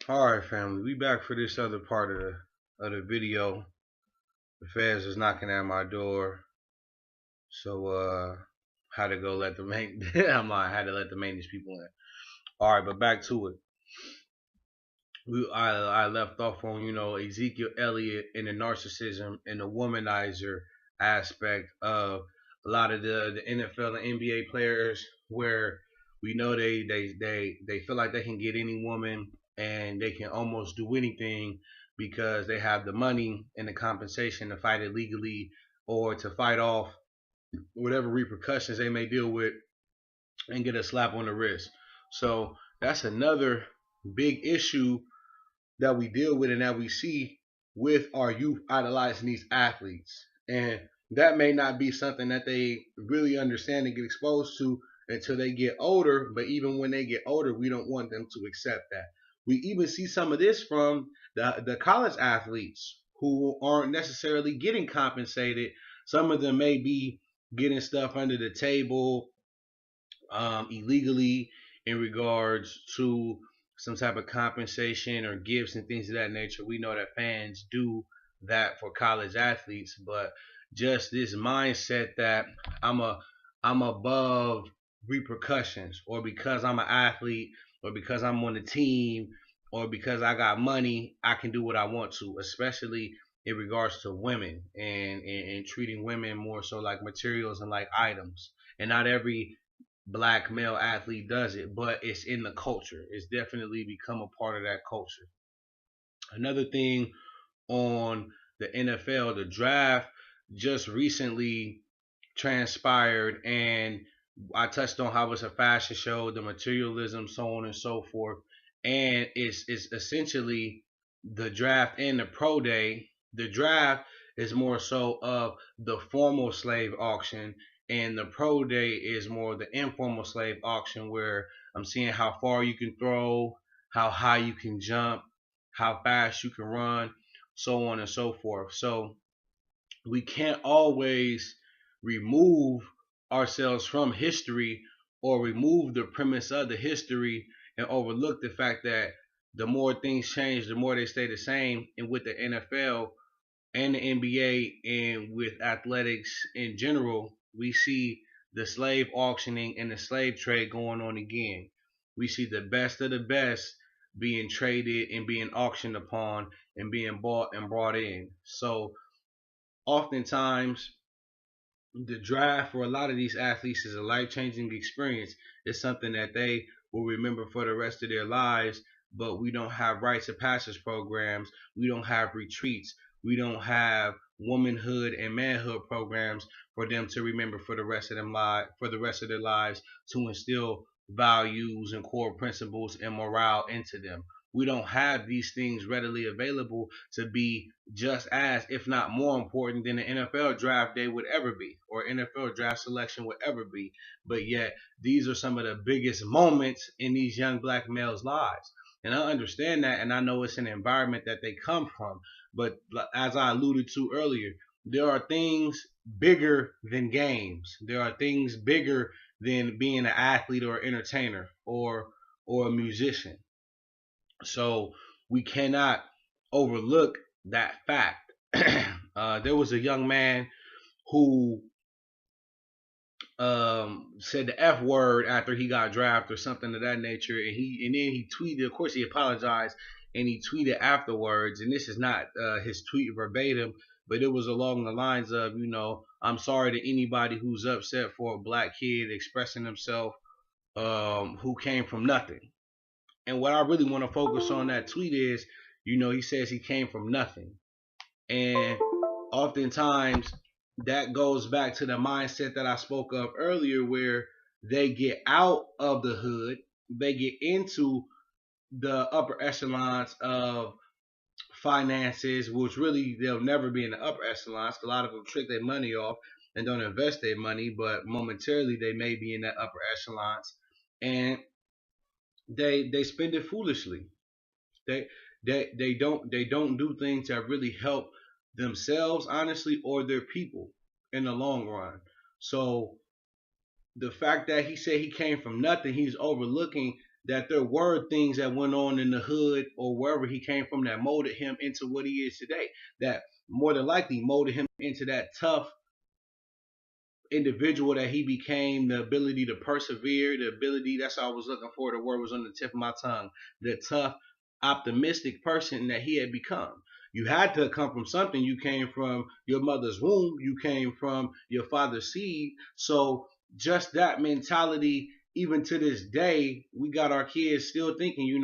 All right, family, we back for this other part of the video. The feds is knocking at my door, so had to go let the main. I'm like, had to let the maintenance people in. All right, but back to it. I left off on Ezekiel Elliott and the narcissism and the womanizer aspect of a lot of the NFL and NBA players, where we know they feel like they can get any woman and they can almost do anything because they have the money and the compensation to fight illegally or to fight off whatever repercussions they may deal with and get a slap on the wrist. So that's another big issue that we deal with and that we see with our youth idolizing these athletes. And that may not be something that they really understand and get exposed to until they get older. But even when they get older, we don't want them to accept that. We even see some of this from the college athletes who aren't necessarily getting compensated. Some of them may be getting stuff under the table illegally in regards to some type of compensation or gifts and things of that nature. We know that fans do that for college athletes, but just this mindset that I'm a I'm above repercussions, or because I'm an athlete, or because I'm on the team, or because I got money, I can do what I want to, especially in regards to women and treating women more so like materials and like items. And not every black male athlete does it, but it's in the culture. It's definitely become a part of that culture. Another thing on the NFL, the draft just recently transpired, and I touched on how it's a fashion show, the materialism, so on and so forth. And it's essentially the draft and the pro day. The draft is more so of the formal slave auction, and the pro day is more the informal slave auction, where I'm seeing how far you can throw, how high you can jump, how fast you can run, so on and so forth. So we can't always remove ourselves from history or remove the premise of the history and overlook the fact that the more things change, the more they stay the same. And with the NFL and the NBA and with athletics in general, we see the slave auctioning and the slave trade going on again. We see the best of the best being traded and being auctioned upon and being bought and brought in. So oftentimes the draft for a lot of these athletes is a life changing experience. It's something that they will remember for the rest of their lives. But we don't have rites of passage programs. We don't have retreats. We don't have womanhood and manhood programs for them to remember for the rest of them for the rest of their lives, to instill values and core principles and morale into them. We don't have these things readily available to be just as, if not more important than the NFL draft day would ever be, or NFL draft selection would ever be. But yet, these are some of the biggest moments in these young black males' lives. And I understand that, and I know it's an environment that they come from. But as I alluded to earlier, there are things bigger than games. There are things bigger than being an athlete or entertainer or a musician. So we cannot overlook that fact. There was a young man who said the F word after he got drafted or something of that nature, and then he tweeted. Of course, he apologized and he tweeted afterwards. And this is not his tweet verbatim, but it was along the lines of, I'm sorry to anybody who's upset for a black kid expressing himself, who came from nothing. And what I really want to focus on that tweet is, he says he came from nothing. And oftentimes that goes back to the mindset that I spoke of earlier, where they get out of the hood, they get into the upper echelons of finances, which really they'll never be in the upper echelons. A lot of them trick their money off and don't invest their money, but momentarily they may be in that upper echelons. And they spend it foolishly. They they don't do things that really help themselves, honestly, or their people in the long run. So the fact that he said he came from nothing, he's overlooking that there were things that went on in the hood or wherever he came from that molded him into what he is today. That more than likely molded him into that tough individual that he became, the ability to persevere, the ability, that's what I was looking for, the word was on the tip of my tongue, the tough, optimistic person that he had become. You had to come from something. You came from your mother's womb, you came from your father's seed. So just that mentality, even to this day, we got our kids still thinking,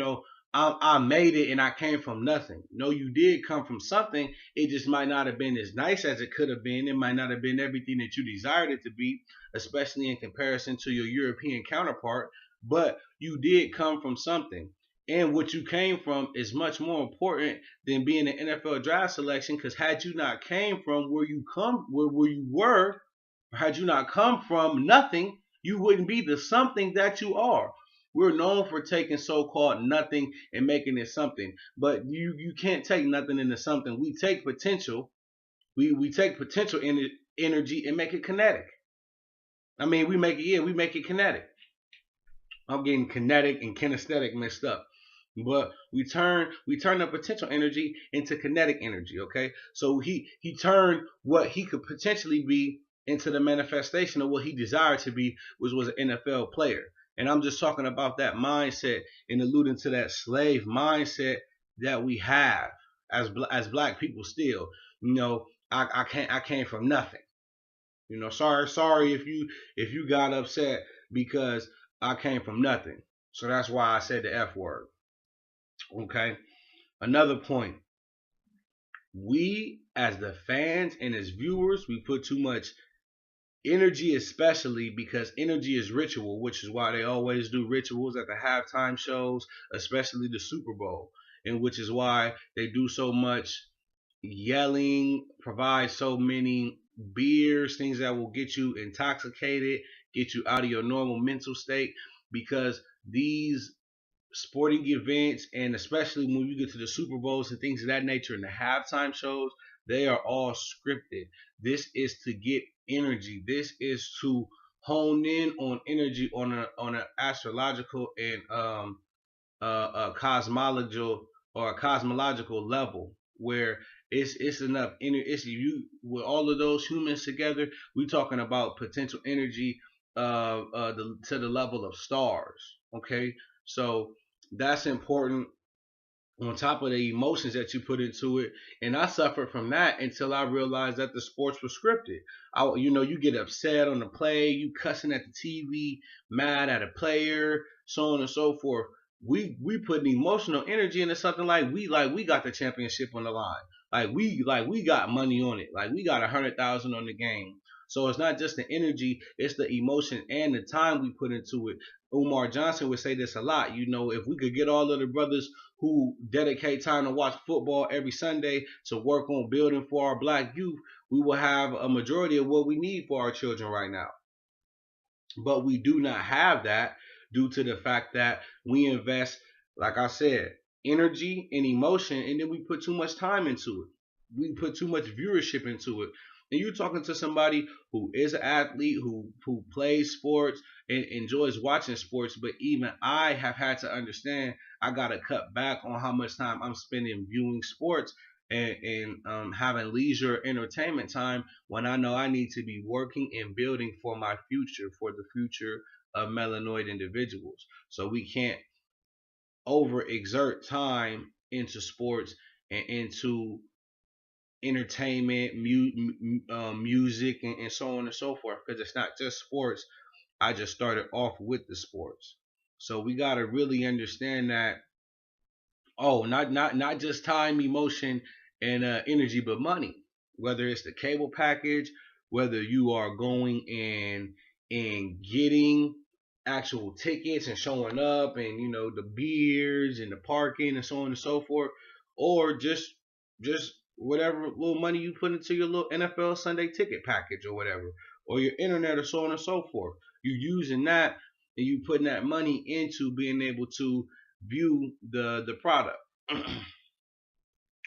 I made it and I came from nothing. No, you did come from something. It just might not have been as nice as it could have been. It might not have been everything that you desired it to be, especially in comparison to your European counterpart. But you did come from something. And what you came from is much more important than being an NFL draft selection. Because had you not came from where you were, or had you not come from nothing, you wouldn't be the something that you are. We're known for taking so-called nothing and making it something, but you can't take nothing into something. We take potential, we take potential energy and make it kinetic. I mean, we make it kinetic. I'm getting kinetic and kinesthetic mixed up. But we turn the potential energy into kinetic energy, okay? So he turned what he could potentially be into the manifestation of what he desired to be, which was an NFL player. And I'm just talking about that mindset and alluding to that slave mindset that we have as black people still. I came from nothing. Sorry if you got upset because I came from nothing. So that's why I said the F word. Okay. Another point. We as the fans and as viewers, we put too much energy, especially because energy is ritual, which is why they always do rituals at the halftime shows, especially the Super Bowl, and which is why they do so much yelling, provide so many beers, things that will get you intoxicated, get you out of your normal mental state, because these sporting events, and especially when you get to the Super Bowls and things of that nature and the halftime shows, they are all scripted. This is to get energy. This is to hone in on energy on an astrological and a cosmological or a cosmological level where it's enough energy. It's you with all of those humans together. We talking about potential energy to the level of stars. Okay, so that's important on top of the emotions that you put into it. And I suffered from that until I realized that the sports were scripted. You get upset on the play, you cussing at the TV, mad at a player, so on and so forth. We put an emotional energy into something like we got the championship on the line. Like we got money on it. Like we got 100,000 on the game. So it's not just the energy, it's the emotion and the time we put into it. Umar Johnson would say this a lot. If we could get all of the brothers who dedicate time to watch football every Sunday to work on building for our black youth, we will have a majority of what we need for our children right now. But we do not have that due to the fact that we invest, like I said, energy and emotion, and then we put too much time into it. We put too much viewership into it. And you're talking to somebody who is an athlete, who plays sports and enjoys watching sports, but even I have had to understand I gotta cut back on how much time I'm spending viewing sports and having leisure entertainment time when I know I need to be working and building for my future, for the future of melanoid individuals. So we can't overexert time into sports and into entertainment, music, and so on and so forth, because it's not just sports. I just started off with the sports. So we got to really understand that, not just time, emotion, and energy, but money. Whether it's the cable package, whether you are going and getting actual tickets and showing up, and the beers and the parking and so on and so forth, or just whatever little money you put into your little NFL Sunday ticket package or whatever, or your internet or so on and so forth. You using that and you putting that money into being able to view the product.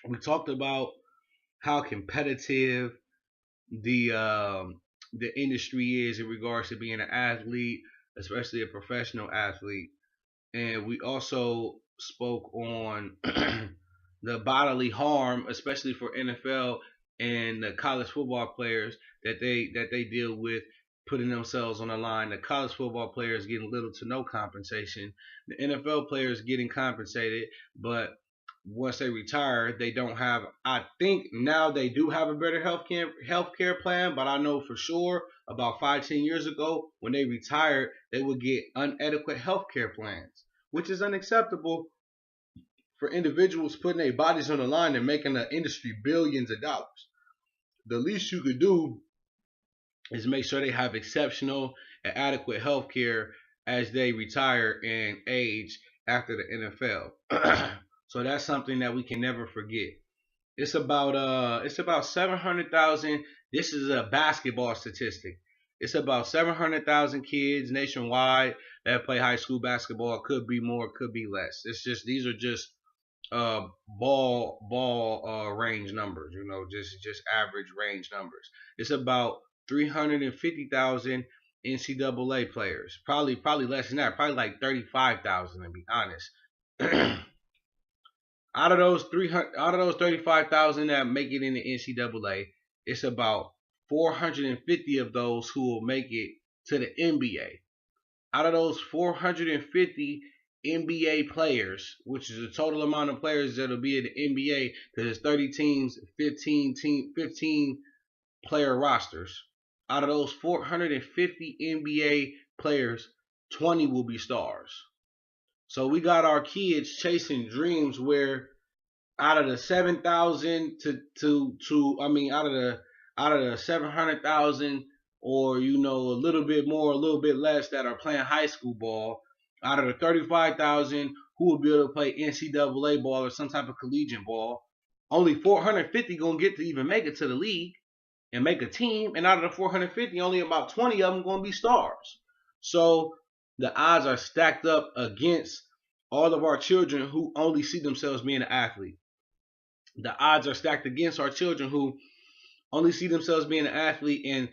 We talked about how competitive the industry is in regards to being an athlete, especially a professional athlete. and we also spoke on the bodily harm, especially for NFL and the college football players that they deal with putting themselves on the line. The college football players getting little to no compensation. The NFL players getting compensated, but once they retire, they don't have. I think now they do have a better healthcare plan, but I know for sure about 5-10 years ago when they retired, they would get inadequate healthcare plans, which is unacceptable for individuals putting their bodies on the line and making the industry billions of dollars. The least you could do is make sure they have exceptional and adequate health care as they retire and age after the NFL. So that's something that we can never forget. It's about 700,000. This is a basketball statistic. It's about 700,000 kids nationwide that play high school basketball. Could be more, could be less. It's just these are just ball range numbers. Just average range numbers. It's about 350,000 NCAA players. Probably less than that. Probably like 35,000 to be honest. Out of those 35,000 that make it in the NCAA, it's about 450 of those who will make it to the NBA. Out of those 450 NBA players, which is the total amount of players that'll be in the NBA, because it's 30 teams, 15 player rosters. Out of those 450 NBA players, 20 will be stars. So we got our kids chasing dreams where out of the 7,000 out of the 700,000, or a little bit more, a little bit less, that are playing high school ball, out of the 35,000 who will be able to play NCAA ball or some type of collegiate ball, only 450 gonna get to even make it to the league and make a team, and out of the 450, only about 20 of them gonna be stars. So the odds are stacked up against all of our children who only see themselves being an athlete. The odds are stacked against our children who only see themselves being an athlete and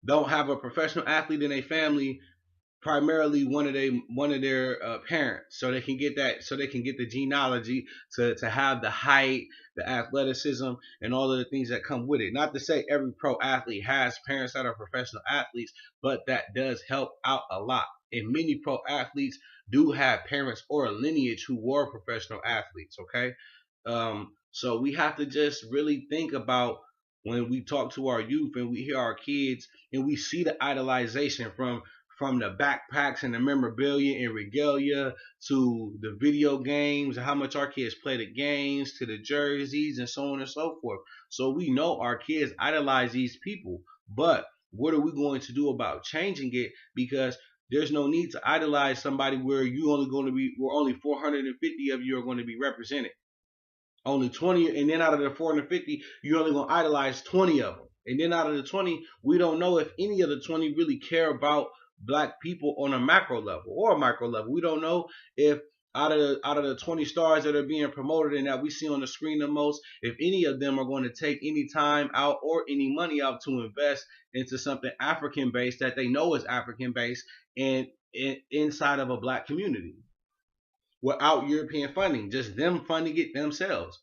don't have a professional athlete in their family, primarily one of their parents, so they can get the genealogy to have the height, the athleticism, and all of the things that come with it. Not to say every pro athlete has parents that are professional athletes, but that does help out a lot. And many pro athletes do have parents or a lineage who were professional athletes. Okay, so we have to just really think about when we talk to our youth and we hear our kids and we see the idolization from the backpacks and the memorabilia and regalia to the video games, how much our kids play the games, to the jerseys and so on and so forth. So we know our kids idolize these people, but what are we going to do about changing it? Because there's no need to idolize somebody where only 450 of you are going to be represented. Only 20, and then out of the 450, you're only going to idolize 20 of them. And then out of the 20, we don't know if any of the 20 really care about black people on a macro level or a micro level. We don't know if out of the 20 stars that are being promoted and that we see on the screen the most, if any of them are going to take any time out or any money out to invest into something African based that they know is African based and inside of a black community without European funding, just them funding it themselves.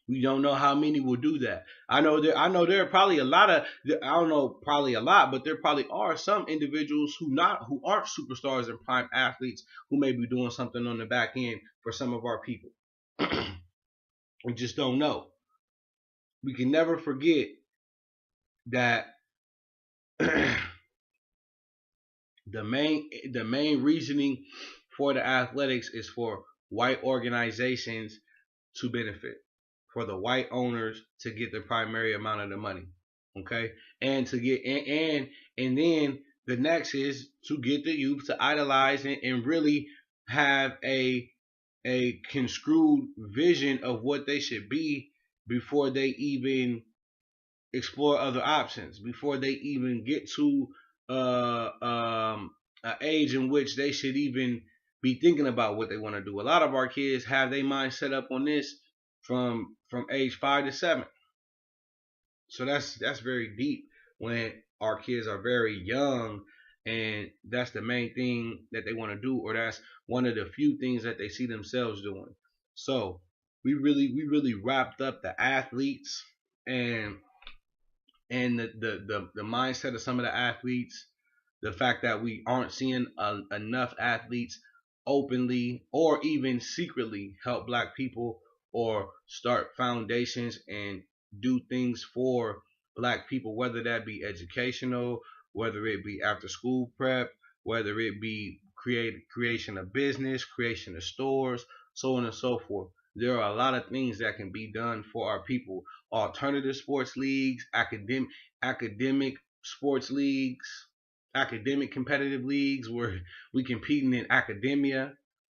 We don't know how many will do that. I know there are probably a lot of, I don't know, probably a lot, but there probably are some individuals who aren't superstars and prime athletes who may be doing something on the back end for some of our people. We just don't know. We can never forget that the main reasoning for the athletics is for white organizations to benefit, for the white owners to get the primary amount of the money. Okay, and to get and then the next is to get the youth to idolize and really have a construed vision of what they should be before they even explore other options, before they even get to an age in which they should even be thinking about what they want to do. A lot of our kids have their mind set up on this from age 5 to 7. So that's very deep when our kids are very young and that's the main thing that they want to do, or that's one of the few things that they see themselves doing. So we really wrapped up the athletes and the mindset of some of the athletes, the fact that we aren't seeing enough athletes openly or even secretly help black people or start foundations and do things for black people, whether that be educational, whether it be after school prep, whether it be creation of business, creation of stores, so on and so forth. There are a lot of things that can be done for our people. Alternative sports leagues, academic sports leagues, academic competitive leagues where we competing in academia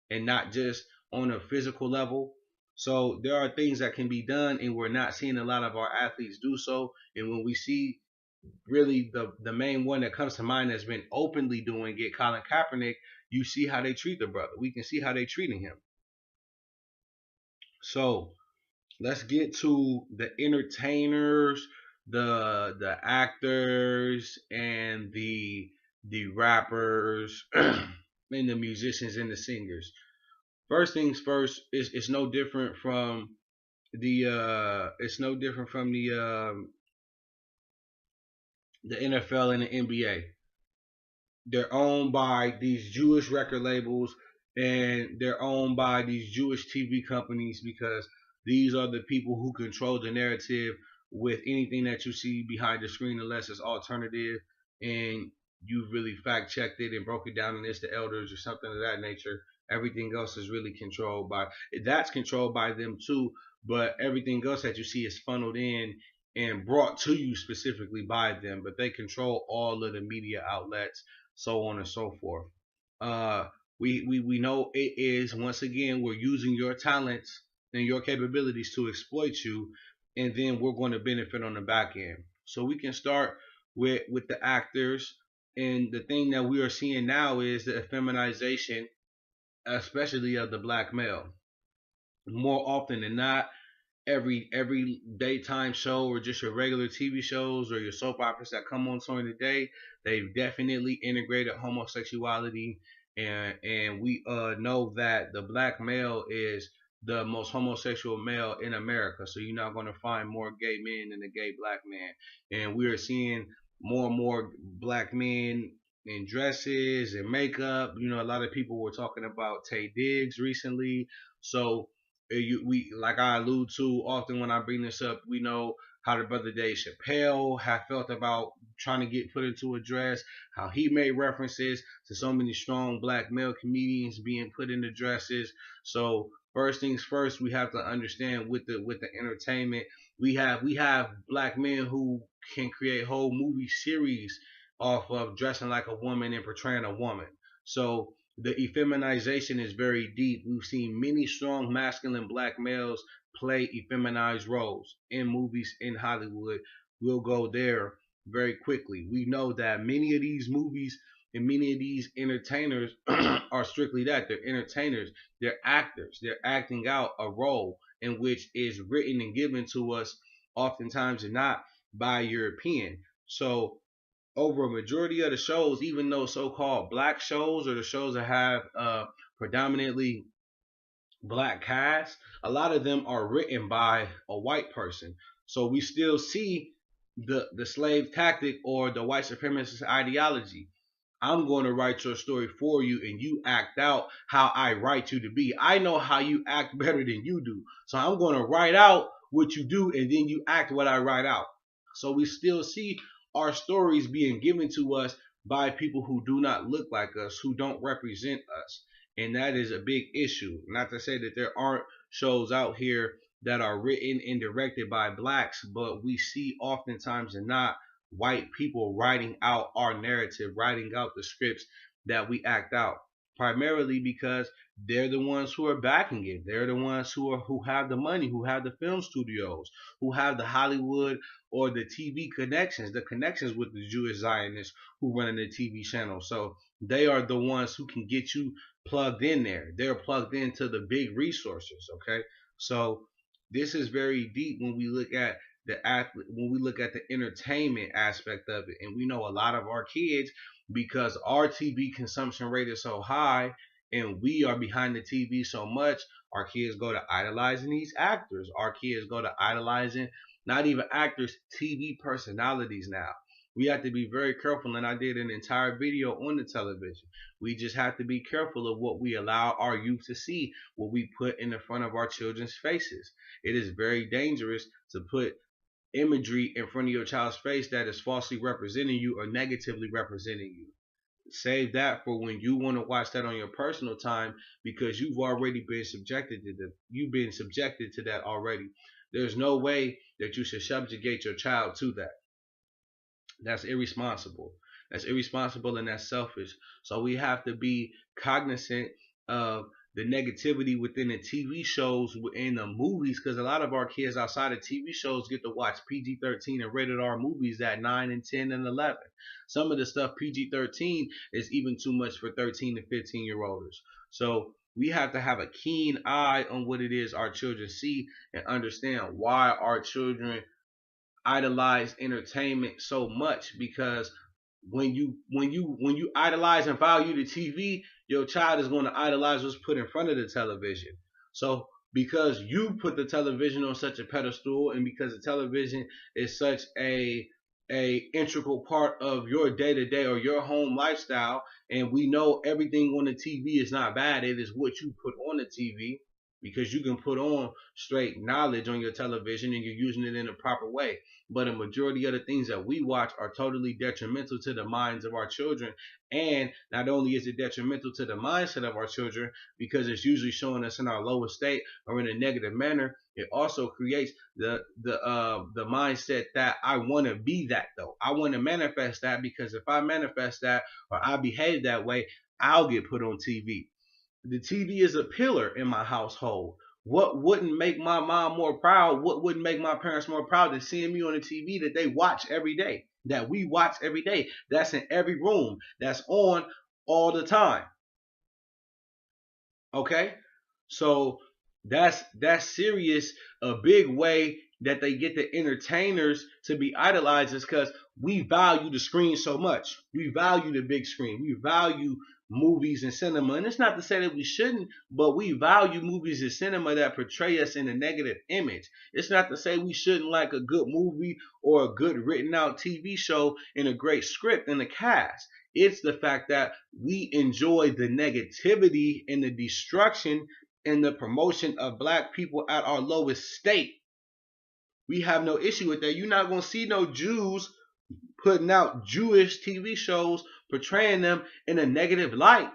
and not just on a physical level. So there are things that can be done, and we're not seeing a lot of our athletes do so. And when we see really the main one that comes to mind that's been openly doing it, Colin Kaepernick, you see how they treat the brother. We can see how they treating him. So let's get to the entertainers, the actors, and the rappers, and the musicians and the singers. First things first, it's no different from the NFL and the NBA. They're owned by these Jewish record labels, and they're owned by these Jewish TV companies because these are the people who control the narrative with anything that you see behind the screen, unless it's alternative and you really fact checked it and broke it down and it's the elders or something of that nature. Everything else is really controlled by that's controlled by them too, but everything else that you see is funneled in and brought to you specifically by them, but they control all of the media outlets, so on and so forth. Uh, we know it is, once again, we're using your talents and your capabilities to exploit you, and then we're going to benefit on the back end. So we can start with the actors, and the thing that we are seeing now is the effeminization, especially of the black male. More often than not, every daytime show or just your regular TV shows or your soap operas that come on during the day, they've definitely integrated homosexuality, and we know that the black male is the most homosexual male in America. So you're not going to find more gay men than a gay black man, and we are seeing more and more black men in dresses and makeup. You know, a lot of people were talking about Tay Diggs recently. So we, like I allude to often when I bring this up, we know how the brother Dave Chappelle have felt about trying to get put into a dress, how he made references to so many strong black male comedians being put into dresses. So first things first, we have to understand with the entertainment, we have black men who can create whole movie series off of dressing like a woman and portraying a woman. So the effeminization is very deep. We've seen many strong masculine black males play effeminized roles in movies in Hollywood. We'll go there very quickly. We know that many of these movies and many of these entertainers are strictly that. They're entertainers, they're actors, they're acting out a role in which is written and given to us oftentimes and not by European. So over a majority of the shows, even those so-called black shows or the shows that have predominantly black cast, a lot of them are written by a white person. So we still see the slave tactic or the white supremacist ideology. I'm going to write your story for you, and you act out how I write you to be. I know how you act better than you do. So I'm going to write out what you do, and then you act what I write out. So we still see our stories being given to us by people who do not look like us, who don't represent us. And that is a big issue. Not to say that there aren't shows out here that are written and directed by blacks, but we see oftentimes and not white people writing out our narrative, writing out the scripts that we act out. Primarily because they're the ones who are backing it. They're the ones who have the money, who have the film studios, who have the Hollywood or the TV connections, the connections with the Jewish Zionists who run the TV channel. So they are the ones who can get you plugged in there. They're plugged into the big resources. Okay, so this is very deep when we look at the athlete, when we look at the entertainment aspect of it, and we know a lot of our kids, because our TV consumption rate is so high and we are behind the TV so much, our kids go to idolizing these actors. Our kids go to idolizing not even actors, TV personalities now. We have to be very careful, and I did an entire video on the television. We just have to be careful of what we allow our youth to see, what we put in the front of our children's faces. It is very dangerous to put imagery in front of your child's face that is falsely representing you or negatively representing you. Save that for when you want to watch that on your personal time, because you've already been subjected to that already. There's no way that you should subjugate your child to that. That's irresponsible. That's irresponsible and that's selfish. So we have to be cognizant of the negativity within the TV shows, in the movies, because a lot of our kids outside of TV shows get to watch PG-13 and rated R movies at 9 and 10 and 11. Some of the stuff PG-13 is even too much for 13 to 15-year-olds. So we have to have a keen eye on what it is our children see and understand why our children idolize entertainment so much, because when you idolize and value the TV, your child is going to idolize what's put in front of the television. So because you put the television on such a pedestal, and because the television is such a integral part of your day-to-day or your home lifestyle, and we know everything on the TV is not bad, it is what you put on the TV, because you can put on straight knowledge on your television and you're using it in a proper way. But a majority of the things that we watch are totally detrimental to the minds of our children. And not only is it detrimental to the mindset of our children, because it's usually showing us in our lowest state or in a negative manner, it also creates the mindset that I want to be that, though. I want to manifest that, because if I manifest that or I behave that way, I'll get put on TV. The TV is a pillar in my household. What wouldn't make my mom more proud? What wouldn't make my parents more proud than seeing me on the TV that they watch every day, that we watch every day, that's in every room, that's on all the time? Okay? So that's serious. A big way that they get the entertainers to be idolized is because we value the screen so much. We value the big screen. We value movies and cinema. And it's not to say that we shouldn't, but we value movies and cinema that portray us in a negative image. It's not to say we shouldn't like a good movie or a good written out TV show and a great script and a cast. It's the fact that we enjoy the negativity and the destruction and the promotion of black people at our lowest state. We have no issue with that. You're not going to see no Jews putting out Jewish TV shows portraying them in a negative light,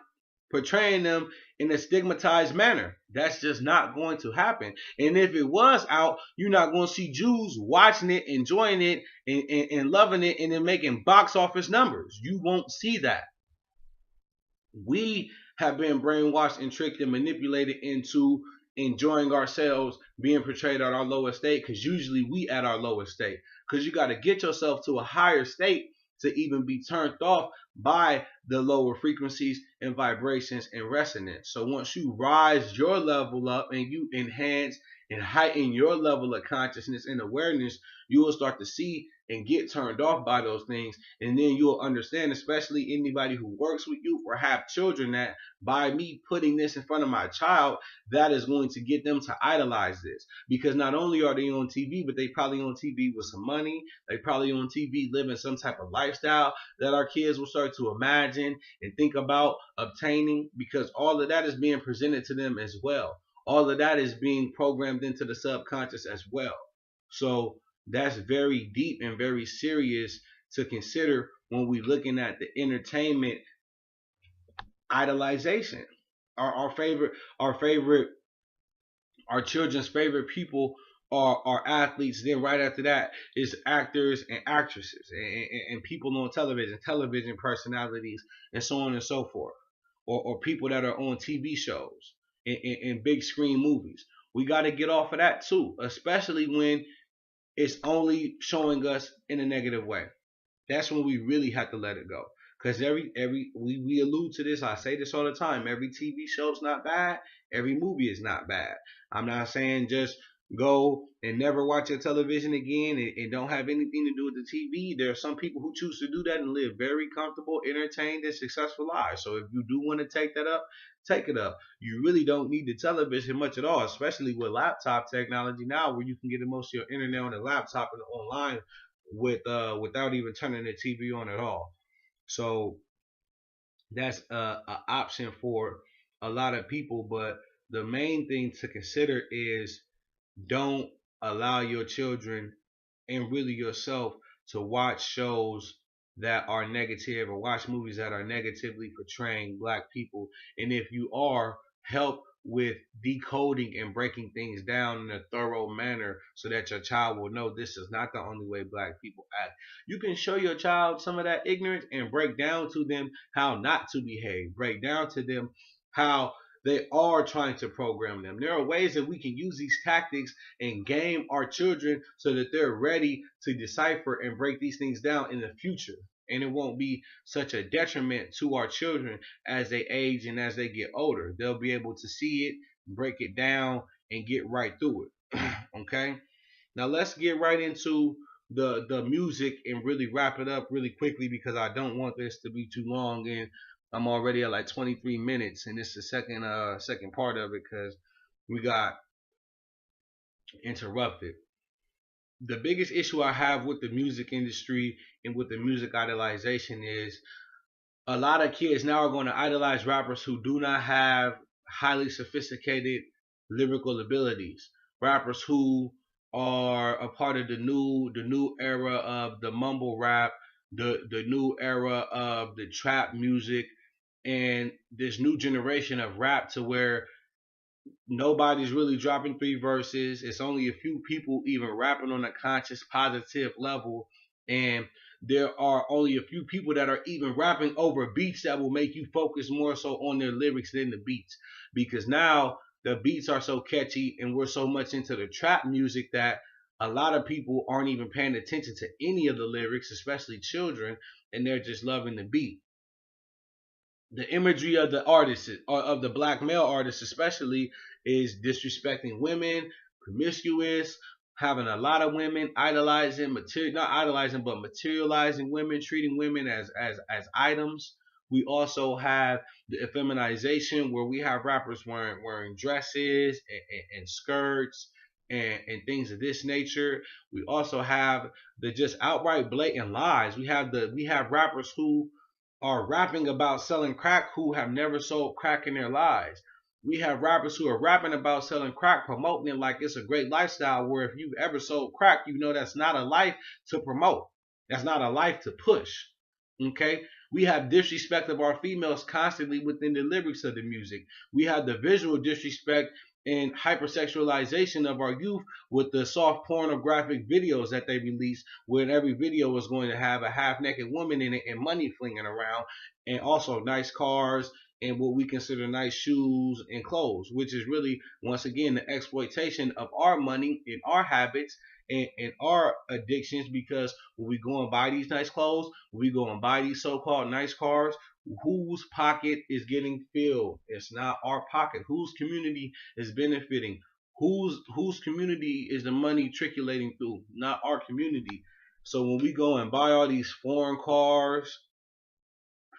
portraying them in a stigmatized manner. That's just not going to happen. And if it was out, you're not going to see Jews watching it, enjoying it, and loving it, and then making box office numbers. You won't see that. We have been brainwashed and tricked and manipulated into enjoying ourselves being portrayed at our lowest state, because usually we at our lowest state, because you got to get yourself to a higher state to even be turned off by the lower frequencies and vibrations and resonance. So once you rise your level up and you enhance and heighten your level of consciousness and awareness, you will start to see and get turned off by those things. And then you'll understand, especially anybody who works with you or have children, that by me putting this in front of my child, that is going to get them to idolize this. Because not only are they on TV, but they probably on TV with some money. They probably on TV living some type of lifestyle that our kids will start to imagine and think about obtaining, because all of that is being presented to them as well. All of that is being programmed into the subconscious as well. So that's very deep and very serious to consider when we're looking at the entertainment idolization. Our children's favorite people are athletes. Then right after that is actors and actresses and people on television personalities, and so on and so forth, or people that are on TV shows and big screen movies. We got to get off of that too, especially when it's only showing us in a negative way. That's when we really have to let it go. Because we allude to this, I say this all the time, every TV show's not bad, every movie is not bad. I'm not saying just go and never watch your television again, and don't have anything to do with the TV. There are some people who choose to do that and live very comfortable, entertained, and successful lives. So if you do want to take that up, take it up. You really don't need the television much at all, especially with laptop technology now, where you can get most of your internet on the laptop and online without even turning the TV on at all. So that's an option for a lot of people. But the main thing to consider is don't allow your children and really yourself to watch shows that are negative or watch movies that are negatively portraying black people. And if you are, help with decoding and breaking things down in a thorough manner so that your child will know this is not the only way black people act. You can show your child some of that ignorance and break down to them how not to behave, break down to them how they are trying to program them. There are ways that we can use these tactics and game our children so that they're ready to decipher and break these things down in the future. And it won't be such a detriment to our children as they age and as they get older. They'll be able to see it, break it down, and get right through it. Okay? Now let's get right into the music and really wrap it up really quickly because I don't want this to be too long, and I'm already at like 23 minutes, and it's the second part of it because we got interrupted. The biggest issue I have with the music industry and with the music idolization is a lot of kids now are going to idolize rappers who do not have highly sophisticated lyrical abilities. Rappers who are a part of the new era of the mumble rap, the new era of the trap music, and this new generation of rap to where nobody's really dropping three verses. It's only a few people even rapping on a conscious, positive level. And there are only a few people that are even rapping over beats that will make you focus more so on their lyrics than the beats. Because now the beats are so catchy and we're so much into the trap music that a lot of people aren't even paying attention to any of the lyrics, especially children, and they're just loving the beat. The imagery of the artists or of the black male artists especially is disrespecting women, promiscuous, having a lot of women, idolizing material, not idolizing but materializing women, treating women as items. We also have the effeminization where we have rappers wearing dresses and skirts and things of this nature. We also have the just outright blatant lies. We have rappers who are rapping about selling crack who have never sold crack in their lives. We have rappers who are rapping about selling crack, promoting it like it's a great lifestyle, where if you've ever sold crack, you know that's not a life to promote. That's not a life to push. Okay? We have disrespect of our females constantly within the lyrics of the music. We have the visual disrespect and hypersexualization of our youth with the soft pornographic videos that they release, where every video is going to have a half naked woman in it and money flinging around, and also nice cars and what we consider nice shoes and clothes, which is really, once again, the exploitation of our money and our habits and our addictions. Because when we go and buy these nice clothes, when we go and buy these so-called nice cars, whose pocket is getting filled? It's not our pocket. Whose community is benefiting? Whose community is the money trickulating through? Not our community. So when we go and buy all these foreign cars,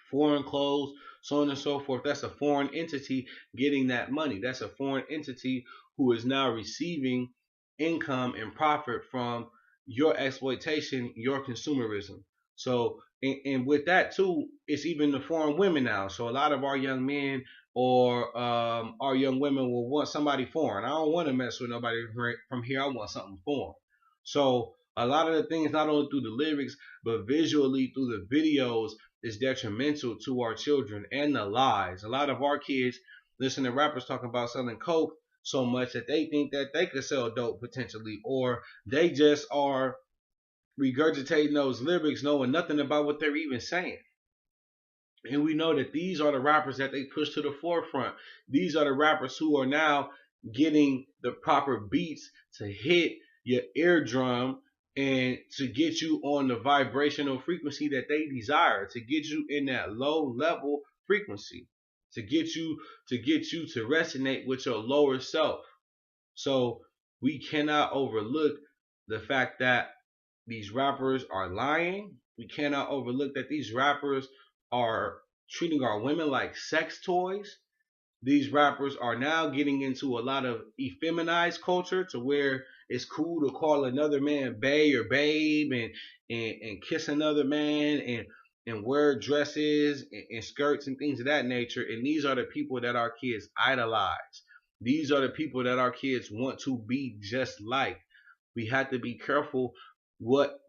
foreign clothes, so on and so forth, that's a foreign entity getting that money. That's a foreign entity who is now receiving income and profit from your exploitation, your consumerism. So, and with that too, it's even the foreign women now. So a lot of our young men or our young women will want somebody foreign. I don't want to mess with nobody from here. I want something foreign. So a lot of the things, not only through the lyrics, but visually through the videos, is detrimental to our children and the lies. A lot of our kids listen to rappers talking about selling coke so much that they think that they could sell dope potentially, or they just are regurgitating those lyrics knowing nothing about what they're even saying. And we know that these are the rappers that they push to the forefront. These are the rappers who are now getting the proper beats to hit your eardrum and to get you on the vibrational frequency that they desire, to get you in that low level frequency, to get you to resonate with your lower self. So We cannot overlook the fact that these rappers are lying. We cannot overlook that these rappers are treating our women like sex toys. These rappers are now getting into a lot of effeminized culture to where it's cool to call another man bae or babe, and kiss another man, and wear dresses and skirts and things of that nature. And these are the people that our kids idolize. These are the people that our kids want to be just like. We have to be careful what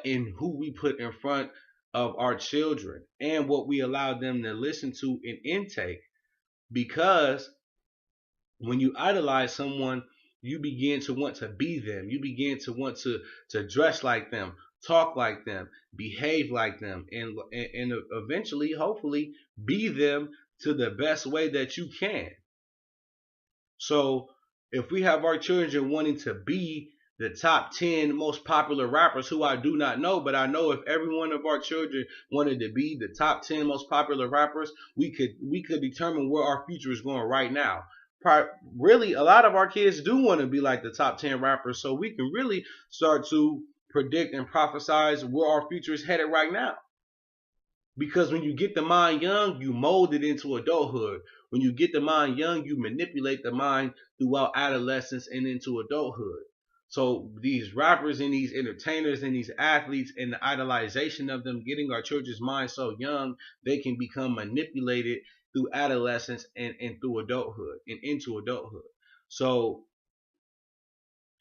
and who we put in front of our children and what we allow them to listen to and intake, because when you idolize someone, you begin to want to be them. You begin to want to dress like them, talk like them, behave like them, and eventually, hopefully, be them to the best way that you can. So if we have our children wanting to be the top 10 most popular rappers, who I do not know, but I know if every one of our children wanted to be the top 10 most popular rappers, we could determine where our future is going right now. Really, a lot of our kids do want to be like the top 10 rappers, so we can really start to predict and prophesize where our future is headed right now. Because when you get the mind young, you mold it into adulthood. When you get the mind young, you manipulate the mind throughout adolescence and into adulthood. So these rappers and these entertainers and these athletes and the idolization of them, getting our children's minds so young, they can become manipulated through adolescence and through adulthood and into adulthood. So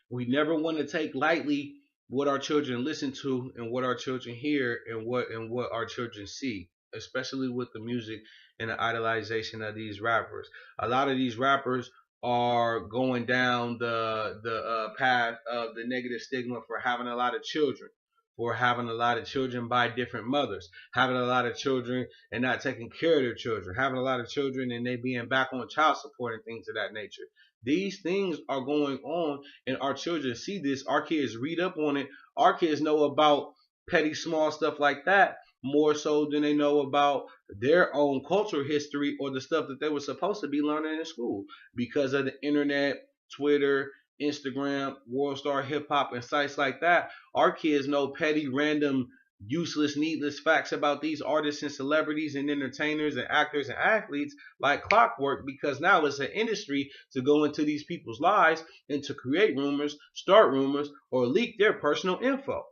we never want to take lightly what our children listen to and what our children hear and what our children see, especially with the music and the idolization of these rappers. A lot of these rappers are going down the path of the negative stigma for having a lot of children, for having a lot of children by different mothers, having a lot of children and not taking care of their children, having a lot of children and they being back on child support and things of that nature. These things are going on, and our children see this. Our kids read up on it. Our kids know about petty, small stuff like that more so than they know about their own cultural history or the stuff that they were supposed to be learning in school because of the internet, Twitter, Instagram, World Star Hip Hop, and sites like that. Our kids know petty, random, useless, needless facts about these artists and celebrities and entertainers and actors and athletes like clockwork, because now it's an industry to go into these people's lives and to create rumors, start rumors, or leak their personal info.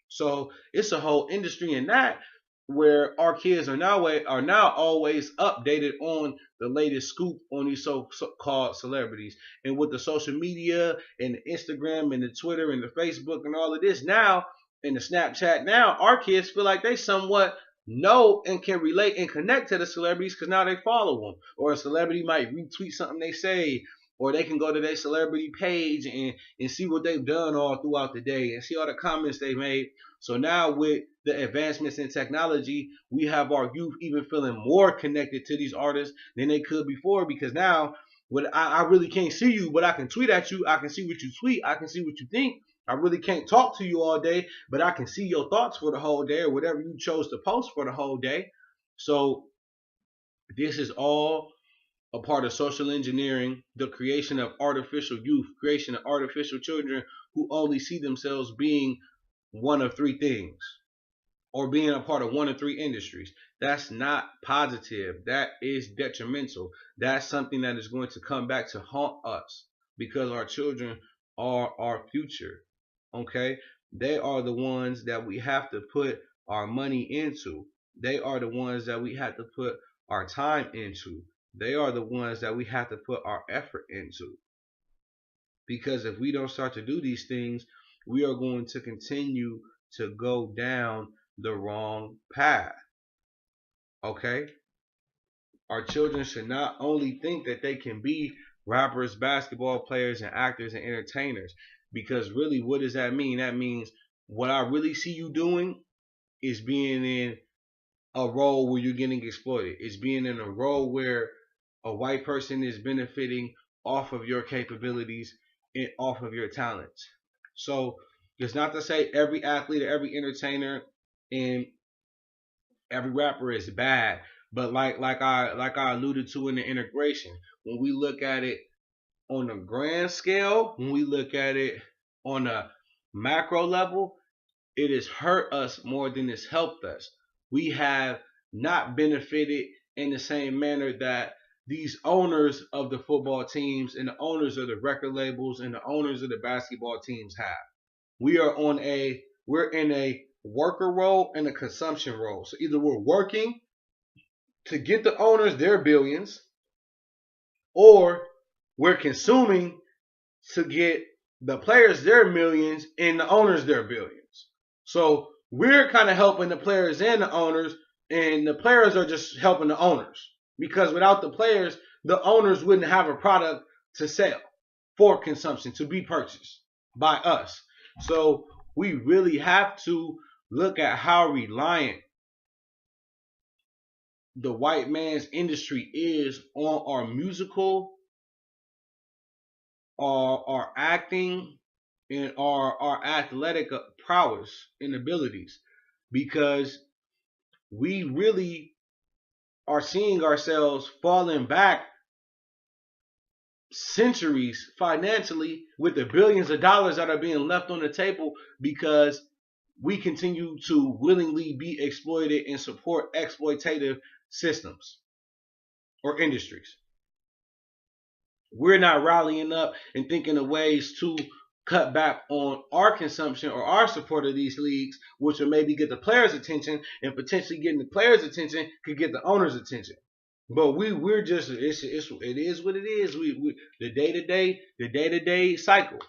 So it's a whole industry in that, where our kids are now always updated on the latest scoop on these so-called celebrities. And with the social media and the Instagram and the Twitter and the Facebook and all of this now, and the Snapchat now, our kids feel like they somewhat know and can relate and connect to the celebrities because now they follow them. Or a celebrity might retweet something they say, or they can go to their celebrity page and see what they've done all throughout the day and see all the comments they made. So now with the advancements in technology, we have our youth even feeling more connected to these artists than they could before, because now I really can't see you, but I can tweet at you. I can see what you tweet. I can see what you think. I really can't talk to you all day, but I can see your thoughts for the whole day or whatever you chose to post for the whole day. So this is all a part of social engineering, the creation of artificial youth, creation of artificial children who only see themselves being one of three things or being a part of one of three industries. That's not positive. That is detrimental. That's something that is going to come back to haunt us, because our children are our future. Okay? They are the ones that we have to put our money into. They are the ones that we have to put our time into. They are the ones that we have to put our effort into. Because if we don't start to do these things, we are going to continue to go down the wrong path. Okay? Our children should not only think that they can be rappers, basketball players, and actors and entertainers. Because really, what does that mean? That means what I really see you doing is being in a role where you're getting exploited. It's being in a role where a white person is benefiting off of your capabilities and off of your talents. So it's not to say every athlete or every entertainer and every rapper is bad, but like I alluded to in the integration, when we look at it on a grand scale, when we look at it on a macro level, it has hurt us more than it's helped us. We have not benefited in the same manner that these owners of the football teams and the owners of the record labels and the owners of the basketball teams have. We're in a worker role and a consumption role. So either we're working to get the owners their billions, or we're consuming to get the players their millions and the owners their billions. So we're kind of helping the players and the owners, and the players are just helping the owners. Because without the players, the owners wouldn't have a product to sell for consumption, to be purchased by us. So we really have to look at how reliant the white man's industry is on our musical, our acting, and our athletic prowess and abilities, because we really are seeing ourselves falling back centuries financially with the billions of dollars that are being left on the table because we continue to willingly be exploited and support exploitative systems or industries. We're not rallying up and thinking of ways to cut back on our consumption or our support of these leagues, which will maybe get the players' attention, and potentially getting the players' attention could get the owners' attention. But we're just it is what it is. We the day to day cycle.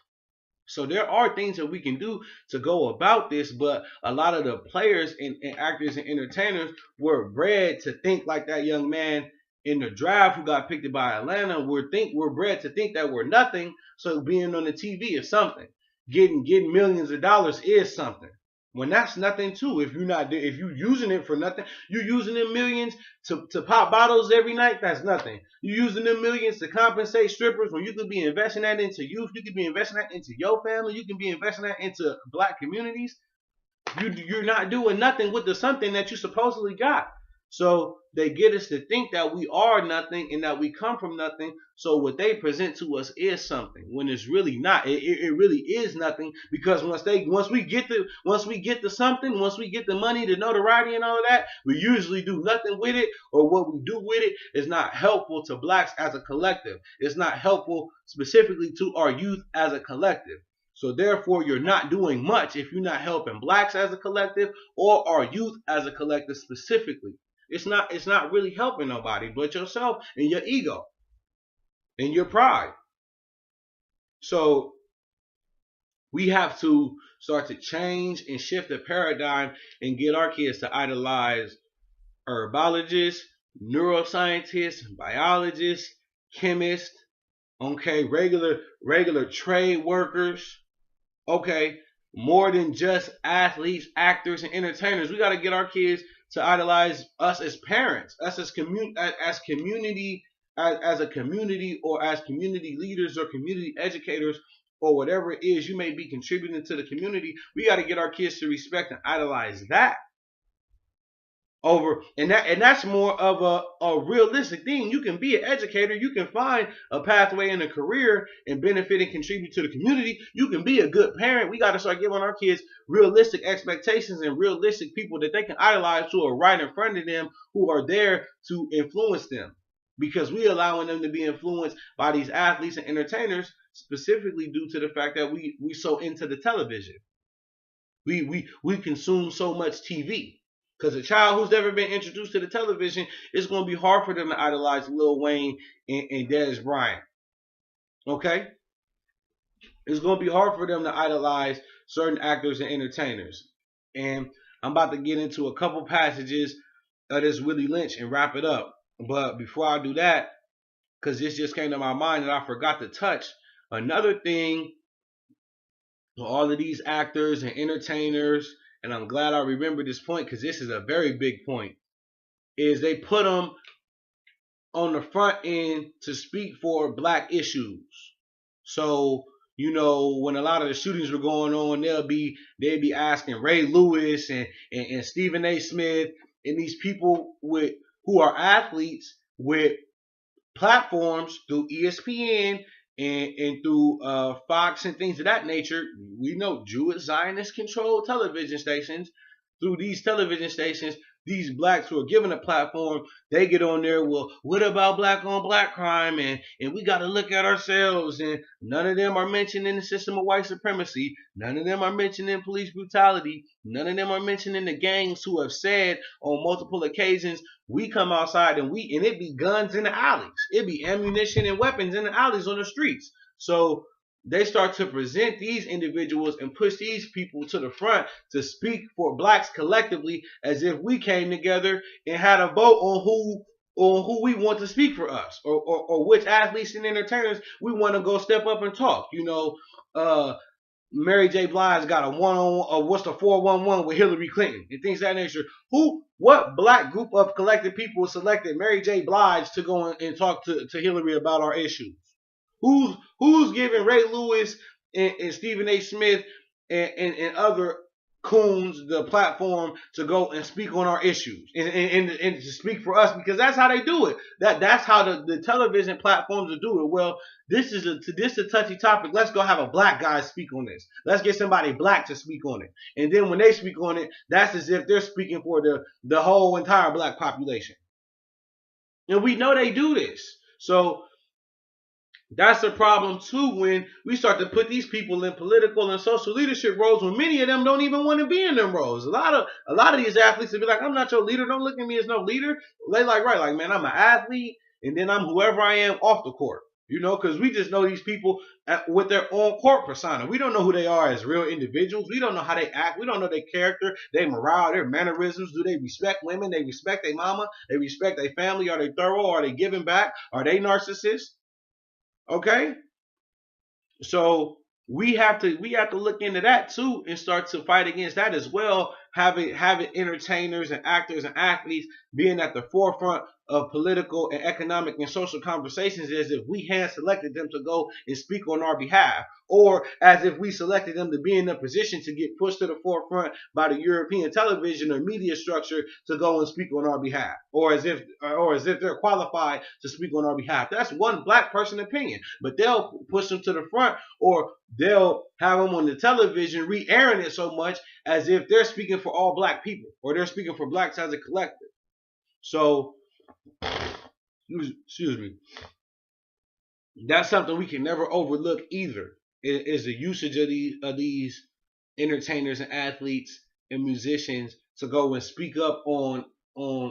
So there are things that we can do to go about this, but a lot of the players and actors and entertainers were bred to think like that young man in the draft who got picked by Atlanta. We're bred to think that we're nothing. So being on the TV is something. Getting millions of dollars is something. When that's nothing too. If you're using it for nothing, you're using them millions to pop bottles every night, that's nothing. You're using them millions to compensate strippers when you could be investing that into youth, you could be investing that into your family, you can be investing that into black communities. You're not doing nothing with the something that you supposedly got. So they get us to think that we are nothing and that we come from nothing. So what they present to us is something when it's really not. It really is nothing, because once we get the something, once we get the money, the notoriety, and all of that, we usually do nothing with it, or what we do with it is not helpful to blacks as a collective. It's not helpful specifically to our youth as a collective. So therefore, you're not doing much if you're not helping blacks as a collective or our youth as a collective specifically. It's not really helping nobody but yourself and your ego and your pride. So we have to start to change and shift the paradigm and get our kids to idolize herbologists, neuroscientists, biologists, chemists, okay, regular trade workers, okay, more than just athletes, actors, and entertainers. We got to get our kids to idolize us as parents, us as community, as a community, or as community leaders or community educators, or whatever it is you may be contributing to the community. We got to get our kids to respect and idolize that over, and that's more of a realistic thing. You can be an educator, you can find a pathway in a career and benefit and contribute to the community. You can be a good parent. We got to start giving our kids realistic expectations and realistic people that they can idolize, who are right in front of them, who are there to influence them, because we allowing them to be influenced by these athletes and entertainers, specifically due to the fact that we so into the television. We consume so much TV. Because a child who's never been introduced to the television, it's going to be hard for them to idolize Lil Wayne and Dez Bryant. Okay? It's going to be hard for them to idolize certain actors and entertainers. And I'm about to get into a couple passages of this Willie Lynch and wrap it up. But before I do that, because this just came to my mind and I forgot to touch, another thing, all of these actors and entertainers, and I'm glad I remember this point because this is a very big point, is they put them on the front end to speak for black issues. So, when a lot of the shootings were going on, they'd be asking Ray Lewis and Stephen A. Smith and these people who are athletes with platforms through ESPN and through Fox and things of that nature, we know Jewish Zionist controlled television stations. Through these television stations, these blacks who are given a platform, they get on there. Well, what about black on black crime? And we got to look at ourselves. And none of them are mentioning the system of white supremacy. None of them are mentioning police brutality. None of them are mentioning the gangs who have said on multiple occasions, we come outside and it be guns in the alleys. It be ammunition and weapons in the alleys on the streets. So they start to present these individuals and push these people to the front to speak for blacks collectively, as if we came together and had a vote on who we want to speak for us, or which athletes and entertainers we want to go step up and talk. Mary J. Blige got a one-on-one, what's the 411 with Hillary Clinton and things of that nature. What black group of collective people selected Mary J. Blige to go and talk to Hillary about our issues? Who's giving Ray Lewis and Stephen A. Smith and other coons the platform to go and speak on our issues and to speak for us, because that's how they do it. That's how the television platforms do it. Well, this is a touchy topic. Let's go have a black guy speak on this. Let's get somebody black to speak on it. And then when they speak on it, that's as if they're speaking for the whole entire black population. And we know they do this. So that's a problem too when we start to put these people in political and social leadership roles when many of them don't even want to be in them roles. A lot of these athletes will be like, I'm not your leader. Don't look at me as no leader. They like, right, like, man, I'm an athlete and then I'm whoever I am off the court. Because we just know these people with their own court persona. We don't know who they are as real individuals. We don't know how they act. We don't know their character, their morale, their mannerisms. Do they respect women? They respect their mama? They respect their family? Are they thorough? Are they giving back? Are they narcissists? Okay, so we have to look into that too and start to fight against that as well. Having entertainers and actors and athletes being at the forefront of political and economic and social conversations as if we hand selected them to go and speak on our behalf, or as if we selected them to be in a position to get pushed to the forefront by the European television or media structure to go and speak on our behalf, or as if they're qualified to speak on our behalf. That's one black person opinion, but they'll push them to the front, or they'll have them on the television re-airing it so much as if they're speaking for all black people, or they're speaking for blacks as a collective. So, excuse me, that's something we can never overlook either. Is the usage of these entertainers and athletes and musicians to go and speak up on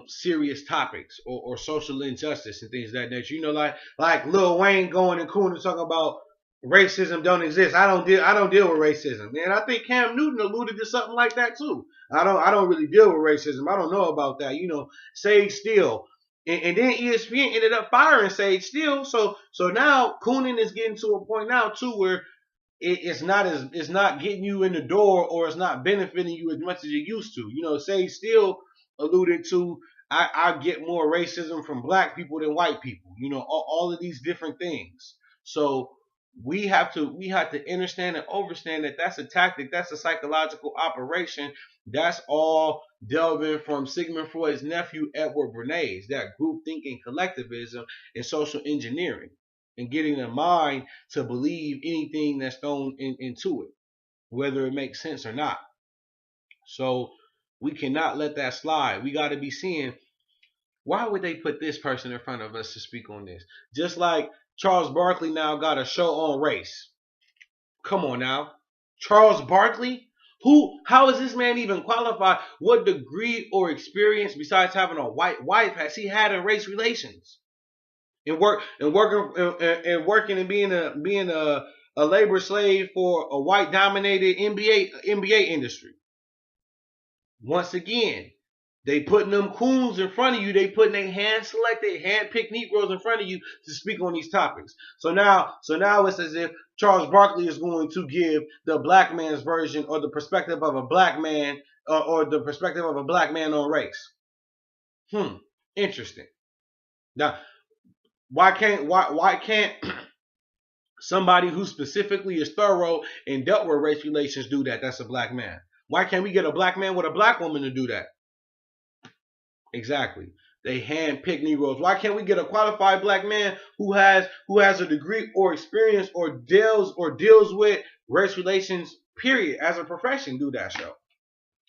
serious topics or social injustice and things of that nature. Like Lil Wayne going and cool and talking about racism don't exist. I don't deal with racism. And I think Cam Newton alluded to something like that too. I don't really deal with racism. I don't know about that. Sage Steele. And then ESPN ended up firing Sage Steele. So now Coonan is getting to a point now too where it's not getting you in the door, or it's not benefiting you as much as it used to. Sage Steele alluded to, I get more racism from black people than white people. All of these different things. So we have to understand and understand that that's a tactic, that's a psychological operation. That's all delving from Sigmund Freud's nephew Edward Bernays, that group thinking, collectivism, and social engineering, and getting the mind to believe anything that's thrown into it, whether it makes sense or not. So we cannot let that slide. We got to be seeing, why would they put this person in front of us to speak on this? Just like Charles Barkley now got a show on race. Come on now. Charles Barkley? How is this man even qualified? What degree or experience besides having a white wife has he had in race relations? And working and being a labor slave for a white dominated NBA industry. Once again, they putting them coons in front of you. They putting their hand-selected, hand-picked Negroes in front of you to speak on these topics. So now it's as if Charles Barkley is going to give the black man's version, or the perspective of a black man, or the perspective of a black man on race. Interesting. Now, why can't somebody who specifically is thorough and dealt with race relations do that? That's a black man. Why can't we get a black man with a black woman to do that? Exactly. They handpick Negroes. Why can't we get a qualified black man who has a degree or experience or deals with race relations, period, as a profession, do that show?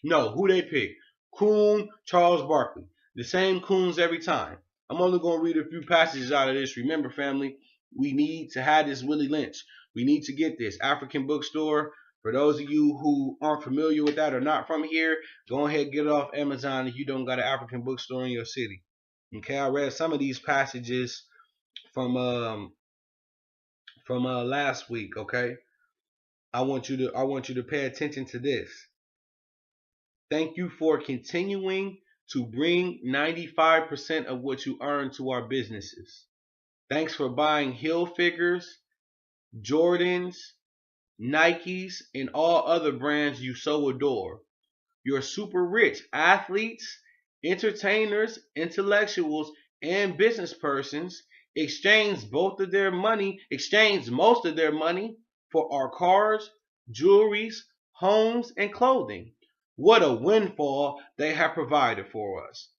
No, who they pick? Coon, Charles Barkley. The same coons every time. I'm only going to read a few passages out of this. Remember, family, we need to have this Willie Lynch. We need to get this African bookstore. For those of you who aren't familiar with that or not from here, go ahead and get it off Amazon if you don't got an African bookstore in your city. Okay, I read some of these passages from last week. Okay, I want you to pay attention to this. Thank you for continuing to bring 95% of what you earn to our businesses. Thanks for buying Hilfigers, Jordans, Nikes, and all other brands you so adore. You're super rich athletes, entertainers, intellectuals, and business persons exchange most of their money for our cars, jewelries, homes, and clothing. What a windfall they have provided for us.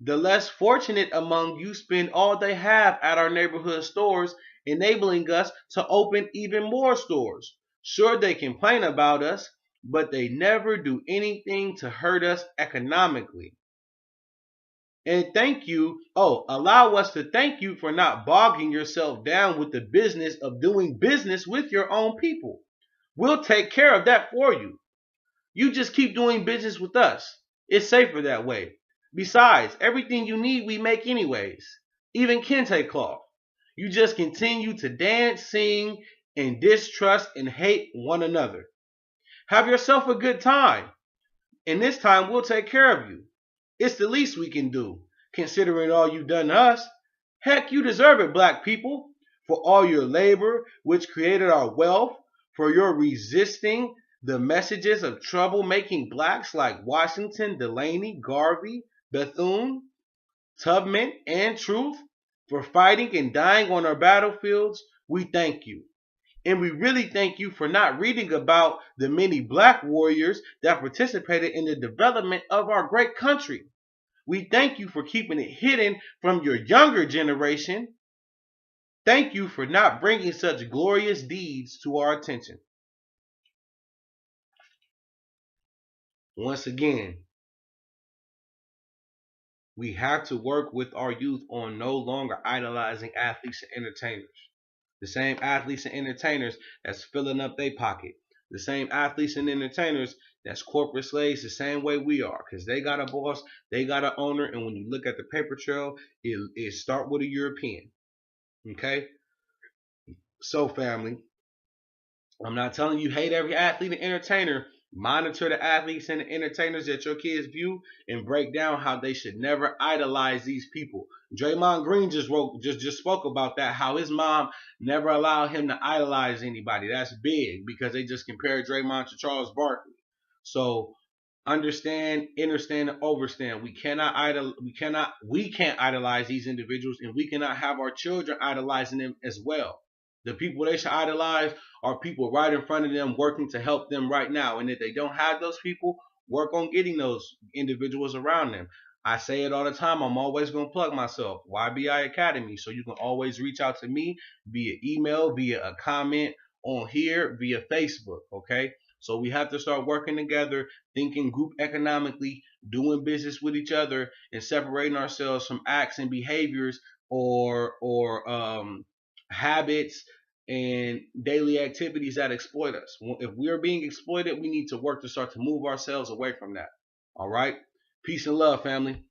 The less fortunate among you spend all they have at our neighborhood stores, enabling us to open even more stores. Sure, they complain about us, but they never do anything to hurt us economically. And allow us to thank you for not bogging yourself down with the business of doing business with your own people. We'll take care of that for you. You just keep doing business with us. It's safer that way. Besides, everything you need we make anyways. Even kente cloth. You just continue to dance, sing, and distrust and hate one another. Have yourself a good time. And this time we'll take care of you. It's the least we can do, considering all you've done to us. Heck, you deserve it, black people, for all your labor, which created our wealth, for your resisting the messages of troublemaking blacks like Washington, Delaney, Garvey, Bethune, Tubman, and Truth, for fighting and dying on our battlefields. We thank you. And we really thank you for not reading about the many black warriors that participated in the development of our great country. We thank you for keeping it hidden from your younger generation. Thank you for not bringing such glorious deeds to our attention. Once again, we have to work with our youth on no longer idolizing athletes and entertainers. The same athletes and entertainers that's filling up their pocket. The same athletes and entertainers that's corporate slaves the same way we are. Because they got a boss, they got an owner, and when you look at the paper trail, it start with a European. Okay? So family, I'm not telling you hate every athlete and entertainer. Monitor the athletes and the entertainers that your kids view and break down how they should never idolize these people. Draymond Green just spoke about that, how his mom never allowed him to idolize anybody. That's big because they just compared Draymond to Charles Barkley. So understand, understand, and overstand. We can't idolize these individuals, and we cannot have our children idolizing them as well. The people they should idolize are people right in front of them working to help them right now. And if they don't have those people, work on getting those individuals around them. I say it all the time. I'm always going to plug myself. YBI Academy. So you can always reach out to me via email, via a comment on here, via Facebook. Okay. So we have to start working together, thinking group economically, doing business with each other, and separating ourselves from acts and behaviors or habits and daily activities that exploit us. If we're being exploited, we need to work to start to move ourselves away from that. All right. Peace and love, family.